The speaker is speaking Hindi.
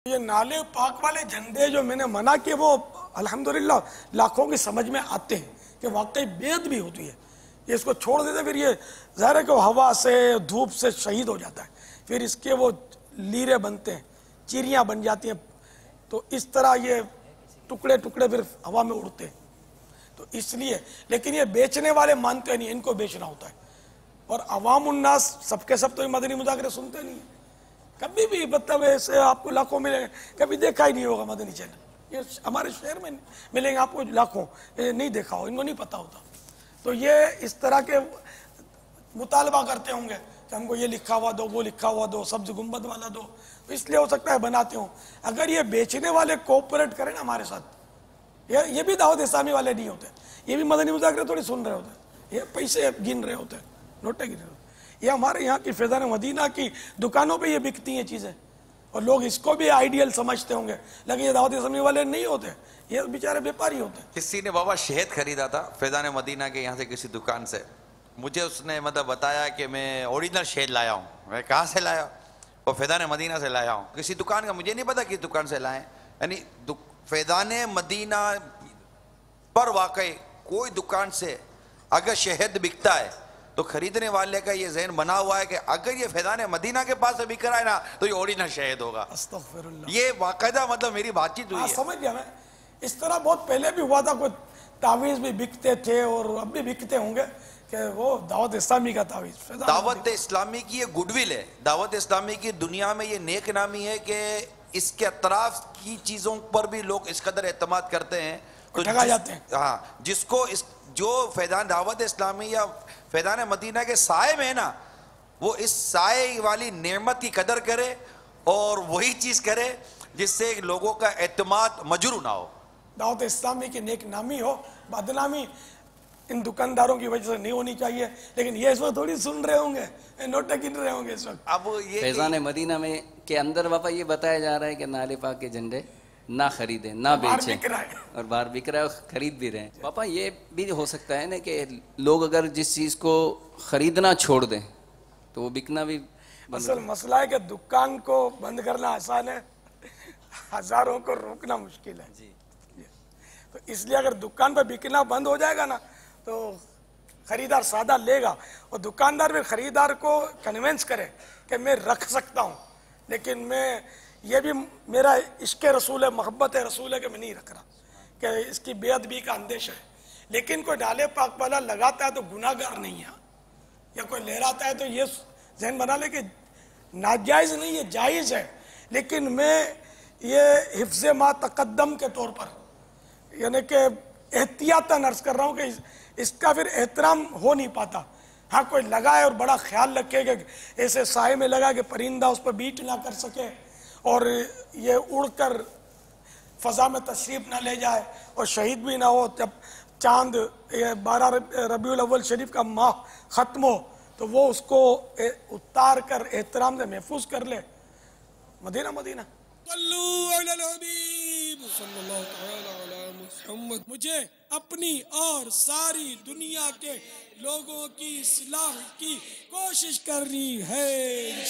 ये नाले पाक वाले झंडे जो मैंने मना किए वो अल्हम्दुलिल्लाह लाखों की समझ में आते हैं कि वाकई बेद भी होती है। ये इसको छोड़ देते फिर ये ज़ाहिर है कि हवा से धूप से शहीद हो जाता है, फिर इसके वो लीरे बनते हैं, चिड़ियाँ बन जाती हैं, तो इस तरह ये टुकड़े टुकड़े फिर हवा में उड़ते हैं। तो इसलिए, लेकिन ये बेचने वाले मानते नहीं, इनको बेचना होता है। और अवाम उन्नास सबके सब तो ये मदनी मुज़ाकरे सुनते नहीं है, कभी भी मतलब ऐसे आपको लाखों मिलेंगे, कभी देखा ही नहीं होगा मदनी चैनल। ये हमारे शहर में मिलेंगे आपको लाखों, ये नहीं देखा हो, इनको नहीं पता होता। तो ये इस तरह के मुतालबा करते होंगे कि हमको ये लिखा हुआ दो, वो लिखा हुआ दो, सब्ज गुम्बद वाला दो, तो इसलिए हो सकता है बनाते हो। अगर ये बेचने वाले कोऑपरेट करें ना हमारे साथ, ये भी दावत इस्लामी वाले नहीं होते, ये भी मदनी मुज़ाकरे थोड़ी सुन रहे होते, ये पैसे गिन रहे होते, नोटे गिन रहे होते। ये हमारे यहाँ की फैज़ान मदीना की दुकानों पे ये बिकती हैं चीज़ें, और लोग इसको भी आइडियल समझते होंगे, लेकिन ये दावत इस्लामी वाले नहीं होते, ये बेचारे व्यापारी होते हैं। किसी ने बाबा शहद खरीदा था फैज़ान मदीना के यहाँ से किसी दुकान से, मुझे उसने मतलब बताया कि मैं ओरिजिनल शहद लाया हूँ। मैं कहाँ से लाया? और फैज़ान मदीना से लाया हूँ, किसी दुकान का, मुझे नहीं पता किस दुकान से लाए। यानी फैज़ान मदीना पर वाकई कोई दुकान से अगर शहद बिकता है तो खरीदने वाले का ये ज़हन बना हुआ है कि अगर ये फैज़ान मदीना के पास से बिक रहा है ना तो ये ओरिजिनल शहद होगा। अस्तगफिरुल्लाह। ये वाक़दा मतलब मेरी बातचीत हुई है। समझ गया मैं। इस तरह बहुत पहले भी हुआ था, कोई तावीज़ भी बिकते थे और अब भी बिकते होंगे कि वो दावत इस्लामी का तावीज़। दावत इस्लामी की ये गुडविल है, दावत इस्लामी की दुनिया में ये नेक नामी है कि इसके अतराफ की चीज़ों पर भी लोग इस कदर एतमाद करते हैं तो ठगा जाते हैं। हाँ, जिसको इस जो फैज़ान दावत इस्लामी या फैज़ान मदीना के साए में है ना, वो इस साए वाली नेमत की कदर करे और वही चीज़ करे जिससे लोगों का एतमाद मजरू ना हो। दावत इस्लामी की नेक नामी हो, बदनामी इन दुकानदारों की वजह से नहीं होनी चाहिए। लेकिन ये इस वक्त थोड़ी सुन रहे होंगे, नोटे गिन रहे होंगे इस वक्त। अब ये फैज़ान मदीना में के अंदर बाबा ये बताया जा रहा है कि नाले पाक के झंडे ना खरीदें, ना बेचें, और बाहर बिक रहा है और खरीद भी रहे हैं। पापा ये भी हो सकता है ना कि लोग अगर जिस चीज़ को खरीदना छोड़ दें तो वो बिकना भी असल मसला है कि दुकान को बंद करना आसान है, हजारों को रोकना मुश्किल है जी। तो इसलिए अगर दुकान पर बिकना बंद हो जाएगा ना तो खरीदार सादा लेगा, और दुकानदार भी खरीदार को कन्विंस करे कि मैं रख सकता हूँ, लेकिन मैं ये भी मेरा इश्क रसूल है, मोहब्बत रसूल है कि मैं नहीं रख रहा, कि इसकी बेअदबी का अंदेशा है। लेकिन कोई डाले पाक वाला लगाता है तो गुनाहगार नहीं है, या कोई लहराता है तो ये जहन बना ले कि नाजायज़ नहीं है, जायज़ है, लेकिन मैं ये हिफ्ज़ मा तक़द्दम के तौर पर यानी कि एहतियातन अर्ज़ कर रहा हूँ कि इसका फिर एहतराम हो नहीं पाता। हाँ, कोई लगाए और बड़ा ख्याल रखे कि ऐसे साए में लगा कि परिंदा उस पर बीट ना कर सके और ये उड़कर फ़ज़ा में तशरीफ़ ना ले जाए और शहीद भी ना हो, जब चांद 12 रबीउल अव्वल शरीफ का माह ख़त्म हो तो वो उसको उतार कर एहतराम से महफूज कर ले। मदीना मदीना मुझे अपनी और सारी दुनिया के लोगों की इस्लाह की कोशिश करनी है।